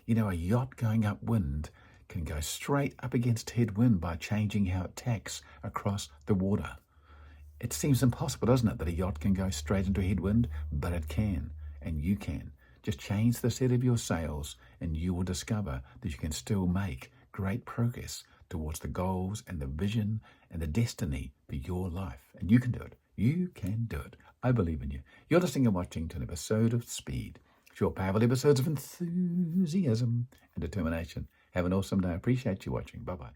You know, a yacht going upwind can go straight up against headwind by changing how it tacks across the water. It seems impossible, doesn't it, that a yacht can go straight into headwind? But it can, and you can. Just change the set of your sails, and you will discover that you can still make great progress towards the goals and the vision and the destiny for your life. And you can do it. You can do it. I believe in you. You're listening and watching to an episode of Speed. Short, powerful episodes of enthusiasm and determination. Have an awesome day. I appreciate you watching. Bye-bye.